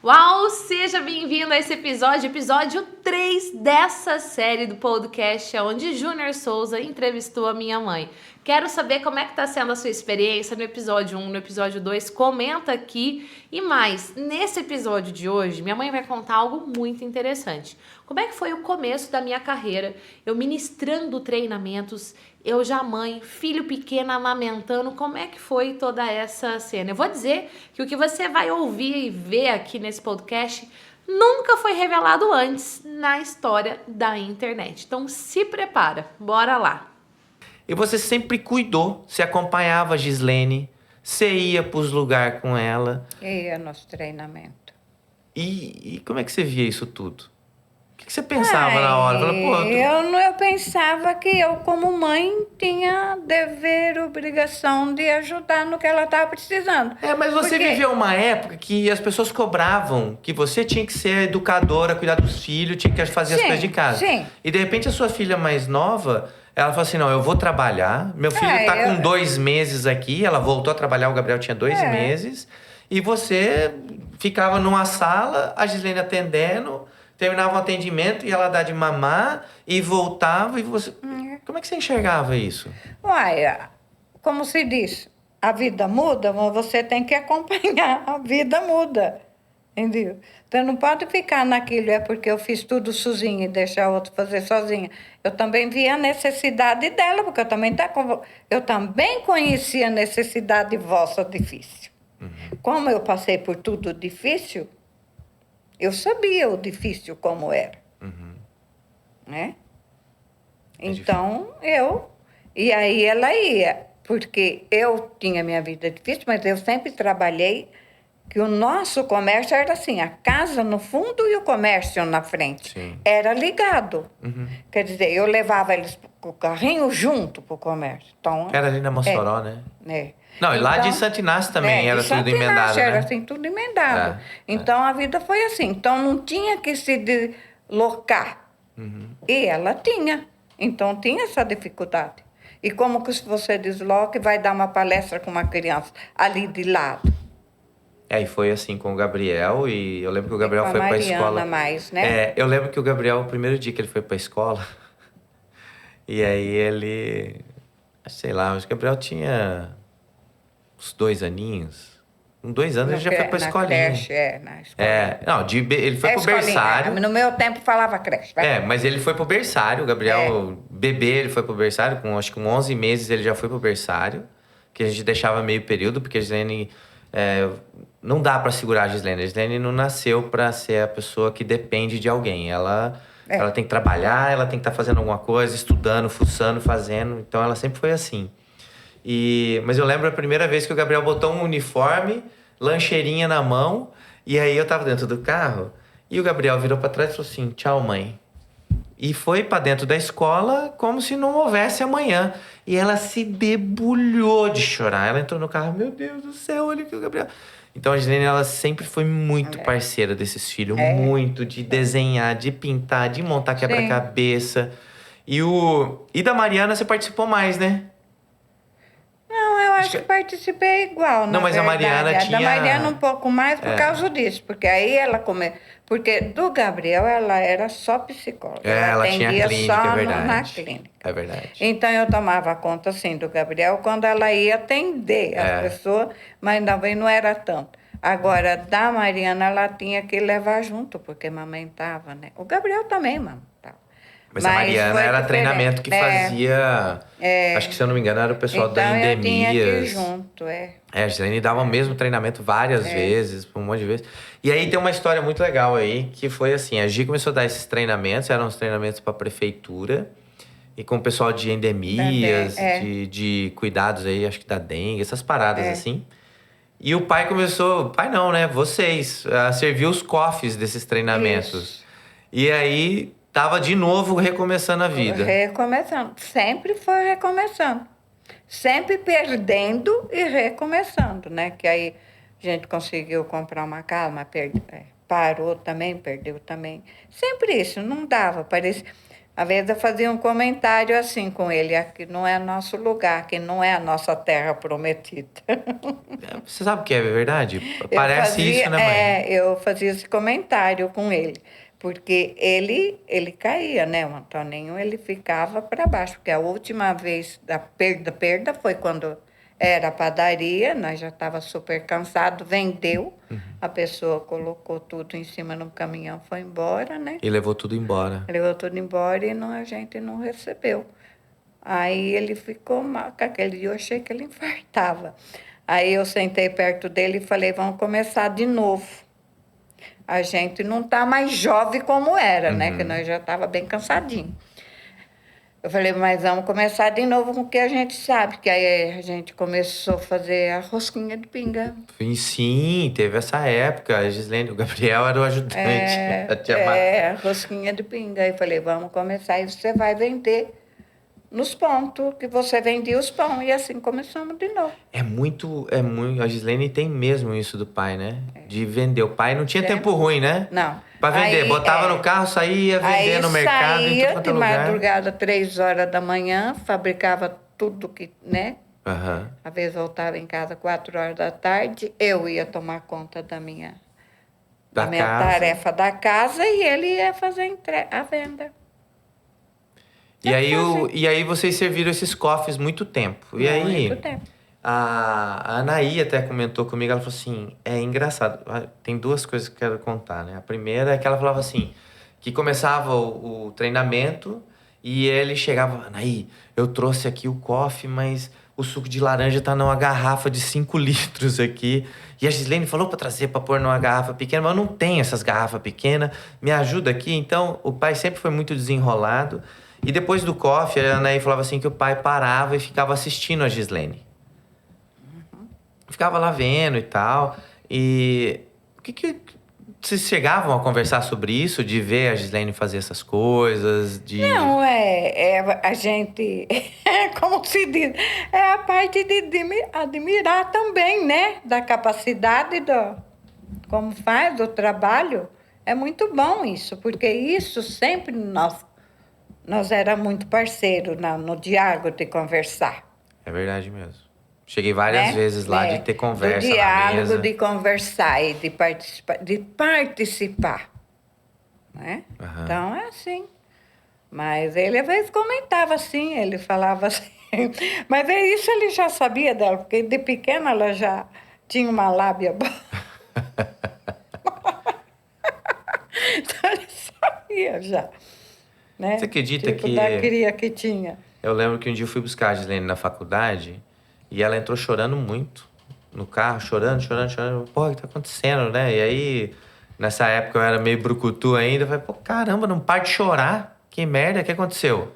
Uau, seja bem-vindo a esse episódio 3 dessa série do podcast, onde Júnior Souza entrevistou a minha mãe. Quero saber como é que tá sendo a sua experiência no episódio 1, no episódio 2, comenta aqui. E mais, nesse episódio de hoje, minha mãe vai contar algo muito interessante. Como é que foi o começo da minha carreira, eu ministrando treinamentos, eu já mãe, filho pequeno amamentando, como é que foi toda essa cena? Eu vou dizer que o que você vai ouvir e ver aqui nesse podcast nunca foi revelado antes na história da internet. Então se prepara, bora lá. E você sempre cuidou, você acompanhava a Gislene, você ia pros lugares com ela. Ia nos treinamentos. E como é que você via isso tudo? O que você pensava na hora? Fala, pô, eu pensava que eu, como mãe, tinha dever, obrigação de ajudar no que ela estava precisando. mas você viveu uma época que as pessoas cobravam que você tinha que ser educadora, cuidar dos filhos, tinha que fazer as coisas de casa. Sim. E de repente a sua filha mais nova, ela falou assim, não, eu vou trabalhar, meu filho tá com 2 meses aqui, ela voltou a trabalhar, o Gabriel tinha 2 meses, e você ficava numa sala, a Gislene atendendo, terminava o atendimento e ela dá de mamar e voltava e você... Como é que você enxergava isso? Uai, como se diz, a vida muda, mas você tem que acompanhar, a vida muda, entendeu? Você não pode ficar naquilo, é porque eu fiz tudo sozinha e deixar outro fazer sozinha. Eu também vi a necessidade dela, porque eu também conhecia a necessidade vossa difícil. Como eu passei por tudo difícil, eu sabia o difícil como era. Né? Então, E aí ela ia, porque eu tinha minha vida difícil, mas eu sempre trabalhei que o nosso comércio era assim, a casa no fundo e o comércio na frente. Sim. Era ligado. Quer dizer, eu levava eles com o carrinho junto para o comércio. Então, Era ali na Mossoró, né? né? Não, e lá Então, de Santo Inácio também era de tudo Santo emendado, Inácio, né? Era assim, tudo emendado. Então, a vida foi assim. Então, não tinha que se deslocar. E ela tinha. Então, tinha essa dificuldade. E como que você desloca e vai dar uma palestra com uma criança ali de lado? E foi assim com o Gabriel, e eu lembro que o Gabriel com a foi pra Mariana escola. mais, né? Eu lembro que o Gabriel, o primeiro dia que ele foi pra escola, e aí ele, sei lá, acho que o Gabriel tinha uns 2 aninhos. Com 2 anos ele já foi pra escolinha. Creche, na escola. Não, ele foi pro berçário. No meu tempo falava creche. Mas ele foi pro berçário, o Gabriel, bebê, ele foi pro berçário, acho que com 11 meses ele já foi pro berçário, que a gente deixava meio período, porque a Gislene, não dá pra segurar a Gislene. A Gislene não nasceu pra ser a pessoa que depende de alguém. Ela tem que trabalhar, ela tem que estar fazendo alguma coisa, estudando, fuçando, fazendo. Então ela sempre foi assim. Mas eu lembro a primeira vez que o Gabriel botou um uniforme, lancheirinha na mão, e aí eu tava dentro do carro, e o Gabriel virou pra trás e falou assim, tchau, mãe. E foi pra dentro da escola como se não houvesse amanhã. E ela se debulhou de chorar. Ela entrou no carro, meu Deus do céu, olha que o Gabriel... Então a Gislene, ela sempre foi muito parceira desses filhos, muito de desenhar, de pintar, de montar quebra-cabeça. E da Mariana você participou mais, né? Não, eu acho que participei igual, Não, mas verdade. a Mariana tinha... Da Mariana um pouco mais por causa disso, porque aí ela Porque do Gabriel ela era só psicóloga. Ela tinha clínica, só é verdade. na clínica. É verdade. Então eu tomava conta, assim, do Gabriel quando ela ia atender as pessoas, mas também não era tanto. Agora, da Mariana, ela tinha que levar junto, porque amamentava, né? O Gabriel também amamentava. Mas a Mariana era diferente. treinamento que fazia... Acho que, se eu não me engano, era o pessoal da Então, eu tinha que ir endemias. junto, A Gislene dava o mesmo treinamento várias vezes, um monte de vezes. E aí tem uma história muito legal aí, que foi assim, a Gi começou a dar esses treinamentos, eram os treinamentos para a prefeitura, e com o pessoal de endemias, de cuidados aí, acho que da dengue, essas paradas assim. E o pai começou, pai não, né, vocês, a servir os cofres desses treinamentos. Isso. E aí tava de novo recomeçando a vida. Recomeçando, sempre foi recomeçando. Sempre perdendo e recomeçando, né? Que aí a gente conseguiu comprar uma casa, mas parou também, perdeu também. Sempre isso, não dava. Às vezes eu fazia um comentário assim com ele, aqui não é nosso lugar, aqui não é a nossa terra prometida. Você sabe o que é verdade? Eu Parece fazia, isso, né, mãe? eu fazia esse comentário com ele, porque ele caía, né? O Antoninho, ele ficava para baixo, porque a última vez da perda foi quando era a padaria, nós já estava super cansado, vendeu, a pessoa colocou tudo em cima no caminhão, foi embora, né? E levou tudo embora. Levou tudo embora e a gente não recebeu. Aí ele ficou mal, que aquele dia eu achei que ele infartava. Aí eu sentei perto dele e falei, vamos começar de novo. A gente não está mais jovem como era, né? Que nós já estava bem cansadinhos. Eu falei, mas vamos começar de novo com o que a gente sabe. Que aí a gente começou a fazer a rosquinha de pinga. E sim, teve essa época. A Gislene, o Gabriel era o ajudante. A tia Rosquinha de pinga. Aí eu falei, vamos começar e você vai vender nos pontos, que você vendia os pão. E assim começamos de novo. É muito. A Gislene tem mesmo isso do pai, né? De vender. O pai não tinha tempo ruim, né? Não. Pra vender. Aí, Botava no carro, saía, vendia no mercado, em tudo saía quanto de é lugar. madrugada, 3 horas da manhã, fabricava tudo que, né? Aham. Às vezes voltava em casa 4 horas da tarde, eu ia tomar conta da minha casa. tarefa da casa e ele ia fazer a venda. E aí vocês serviram esses cofres muito tempo. E aí, Muito tempo. a Anaí até comentou comigo, ela falou assim, é engraçado, tem duas coisas que eu quero contar, né? A primeira é que ela falava assim, que começava o treinamento e ele chegava, Anaí, eu trouxe aqui o cofre, mas o suco de laranja tá numa garrafa de 5 litros aqui. E a Gislene falou para trazer para pôr numa garrafa pequena, mas eu não tenho essas garrafas pequenas, me ajuda aqui. Então, o pai sempre foi muito desenrolado. E depois do coffee, a Anaí falava assim que o pai parava e ficava assistindo a Gislene. Ficava lá vendo e tal. E o que vocês chegavam a conversar sobre isso? De ver a Gislene fazer essas coisas? Não, a gente, como se diz, é a parte de admirar também, né? Da capacidade, como faz o trabalho. É muito bom isso, porque isso sempre nós era muito parceiro no diálogo de conversar. É verdade mesmo. Cheguei várias Né? vezes lá de ter conversa do diálogo, na mesa. de conversar e de participar. Né? Aham. Então, é assim. Mas ele, às vezes, comentava assim, ele falava assim. Mas isso ele já sabia dela, porque de pequena ela já tinha uma lábia boa. Então, ele sabia já. Né? Você acredita tipo, que... da cria que tinha. Eu lembro que um dia eu fui buscar a Gislene na faculdade e ela entrou chorando muito no carro, chorando. Pô, o que tá acontecendo, né? E aí, nessa época eu era meio brucutu ainda. Eu falei, pô, caramba, não para de chorar. Que merda, o que aconteceu?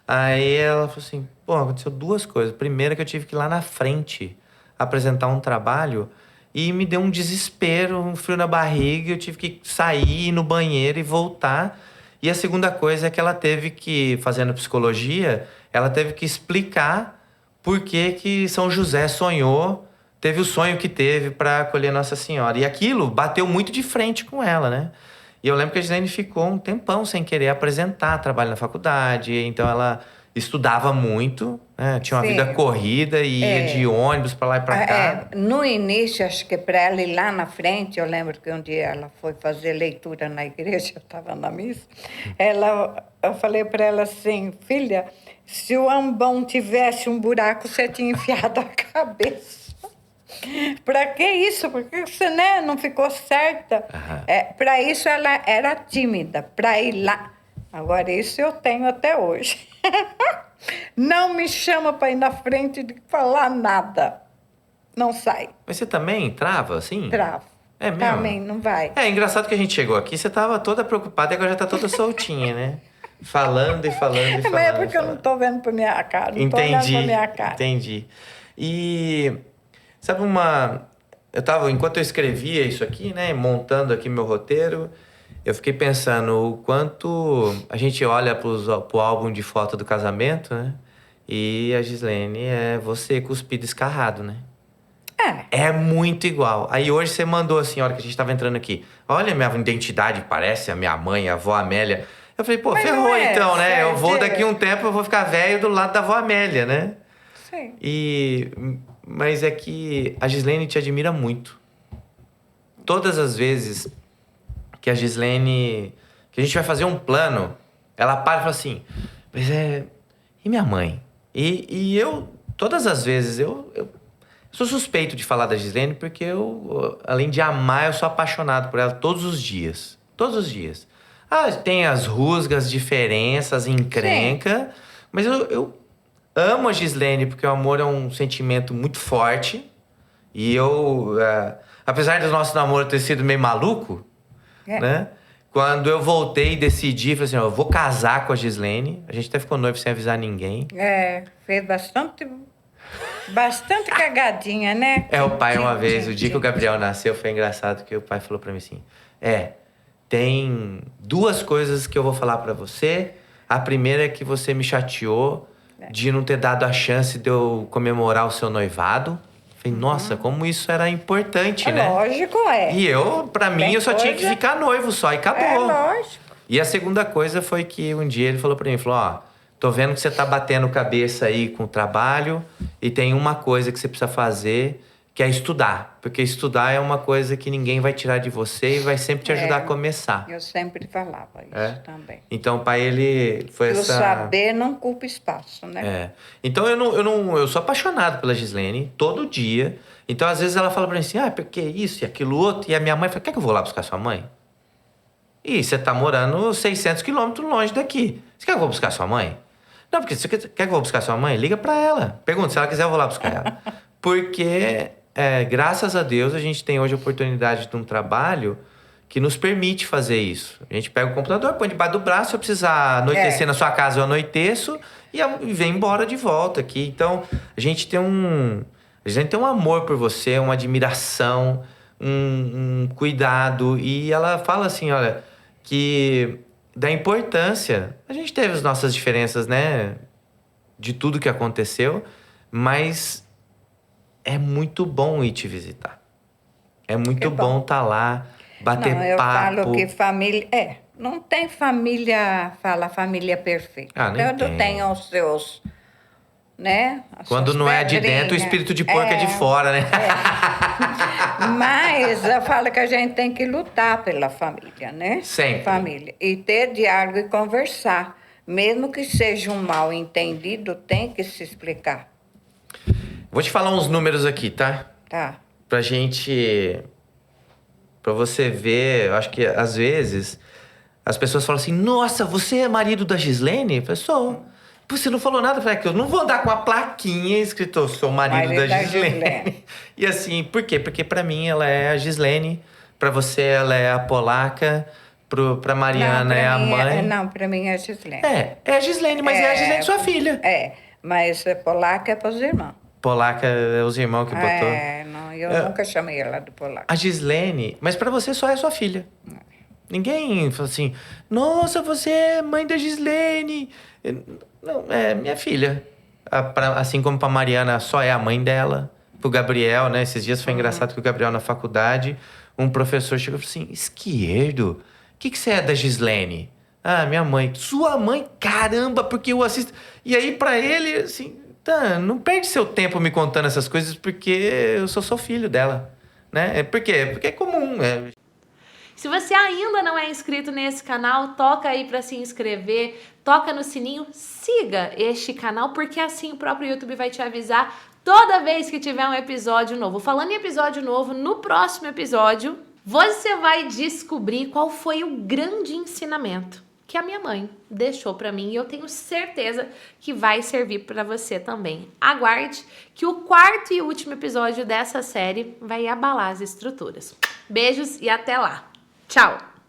Aí ela falou assim, pô, aconteceu 2 coisas. Primeira, que eu tive que ir lá na frente apresentar um trabalho e me deu um desespero, um frio na barriga. Eu tive que sair, ir no banheiro e voltar. E a segunda coisa é que ela teve que, fazendo psicologia, ela teve que explicar por que São José teve o sonho que teve para acolher Nossa Senhora. E aquilo bateu muito de frente com ela, né? E eu lembro que a Gislene ficou um tempão sem querer apresentar trabalho na faculdade. Então ela estudava muito, né? Tinha uma Sim. vida corrida e ia de ônibus para lá e para cá. No início, acho que para ela ir lá na frente, eu lembro que um dia ela foi fazer leitura na igreja, eu estava na missa, eu falei para ela assim, filha, se o ambão tivesse um buraco, você tinha enfiado a cabeça. Para que isso? Porque você, né, não ficou certa. Para isso ela era tímida, para ir lá. Agora, isso eu tenho até hoje. Não me chama para ir na frente de falar nada. Não sai. Mas você também trava, assim? Travo. É mesmo? Também não vai. É engraçado que a gente chegou aqui, você tava toda preocupada e agora já tá toda soltinha, né? Falando e falando. Mas é porque eu não estou vendo para minha cara. Não estou olhando para minha cara. Entendi. E sabe enquanto eu escrevia isso aqui, né, montando aqui meu roteiro, eu fiquei pensando o quanto a gente olha pro álbum de foto do casamento, né? E a Gislene é você cuspido escarrado, né? É muito igual. Aí hoje você mandou assim, a hora que a gente tava entrando aqui. Olha, minha identidade parece a minha mãe, a avó Amélia. Eu falei, pô, Mas ferrou não é, então, né? Eu vou certo. daqui um tempo, eu vou ficar velho do lado da avó Amélia, né? Sim. Mas é que a Gislene te admira muito. Todas as vezes que a Gislene... que a gente vai fazer um plano, ela para e fala assim, mas e minha mãe? E eu, todas as vezes, eu sou suspeito de falar da Gislene porque eu, além de amar, eu sou apaixonado por ela todos os dias. Todos os dias. Ah, tem as rusgas, diferenças, encrenca, mas eu amo a Gislene porque o amor é um sentimento muito forte. E apesar do nosso namoro ter sido meio maluco, né? Quando eu voltei e decidi, falei assim, ó, eu vou casar com a Gislene. A gente até ficou noivo sem avisar ninguém. Fez bastante cagadinha, né? O pai uma vez, o dia que o Gabriel nasceu, foi engraçado que o pai falou pra mim assim, tem 2 coisas que eu vou falar pra você. A primeira é que você me chateou de não ter dado a chance de eu comemorar o seu noivado. Falei, nossa, como isso era importante, né? Lógico, E pra mim, eu só tinha que ficar noivo só e acabou. Lógico. E a segunda coisa foi que um dia ele falou pra mim, falou, ó, tô vendo que você tá batendo cabeça aí com o trabalho e tem uma coisa que você precisa fazer, que é estudar. Porque estudar é uma coisa que ninguém vai tirar de você e vai sempre te ajudar a começar. Eu sempre falava isso também. Então, o pai, ele foi E essa... o saber não culpa espaço, né? Então, eu sou apaixonado pela Gislene, todo dia. Então, às vezes, ela fala pra mim assim, porque isso e aquilo outro. E a minha mãe fala, quer que eu vou lá buscar sua mãe? E você tá morando 600 quilômetros longe daqui. Você quer que eu vou buscar sua mãe? Não, porque você quer que eu vou buscar sua mãe? Liga pra ela. Pergunta, se ela quiser, eu vou lá buscar ela. Porque, graças a Deus, a gente tem hoje a oportunidade de um trabalho que nos permite fazer isso. A gente pega o computador, põe debaixo do braço, se eu precisar anoitecer na sua casa, eu anoiteço e vem embora de volta aqui. Então, a gente tem um amor por você, uma admiração, um cuidado. E ela fala assim, olha, que da importância... A gente teve as nossas diferenças, né? De tudo que aconteceu, mas é muito bom ir te visitar. É muito bom estar lá, bater não, eu papo. falo que família... não tem família perfeita. Nem tem os seus... né? Quando não é de dentro, o espírito de porco é de fora, né? Mas eu falo que a gente tem que lutar pela família, né? Sempre. Família. E ter diálogo e conversar. Mesmo que seja um mal entendido, tem que se explicar. Vou te falar uns números aqui, tá? Tá. Pra você ver, eu acho que às vezes as pessoas falam assim, nossa, você é marido da Gislene? Eu falei, sou. Você não falou nada? Eu falei, que eu não vou andar com uma plaquinha escrito, sou marido da Gislene. E assim, por quê? Porque pra mim ela é a Gislene, pra você ela é a polaca, pra Mariana é a mãe. Não, pra mim é a Gislene. É a Gislene, mas é a Gislene sua filha. Mas polaca é pros irmãos. Polaca é os irmãos que botou. Não, eu nunca chamei ela de polaca. A Gislene, mas pra você só é sua filha. Ninguém fala assim, nossa, você é mãe da Gislene. Não, é minha filha. Assim como pra Mariana só é a mãe dela. Pro Gabriel, né? Esses dias foi engraçado que o Gabriel na faculdade, um professor chegou e falou assim, Esquerdo, o que você é da Gislene? Ah, minha mãe. Sua mãe? Caramba, porque eu assisto... E aí pra ele, assim, tá, não perde seu tempo me contando essas coisas porque eu sou filho dela, né? Por quê? Porque é comum, Se você ainda não é inscrito nesse canal, toca aí para se inscrever, toca no sininho, siga este canal, porque assim o próprio YouTube vai te avisar toda vez que tiver um episódio novo. Falando em episódio novo, no próximo episódio, você vai descobrir qual foi o grande ensinamento que a minha mãe deixou para mim e eu tenho certeza que vai servir para você também. Aguarde que o 4º e último episódio dessa série vai abalar as estruturas. Beijos e até lá! Tchau!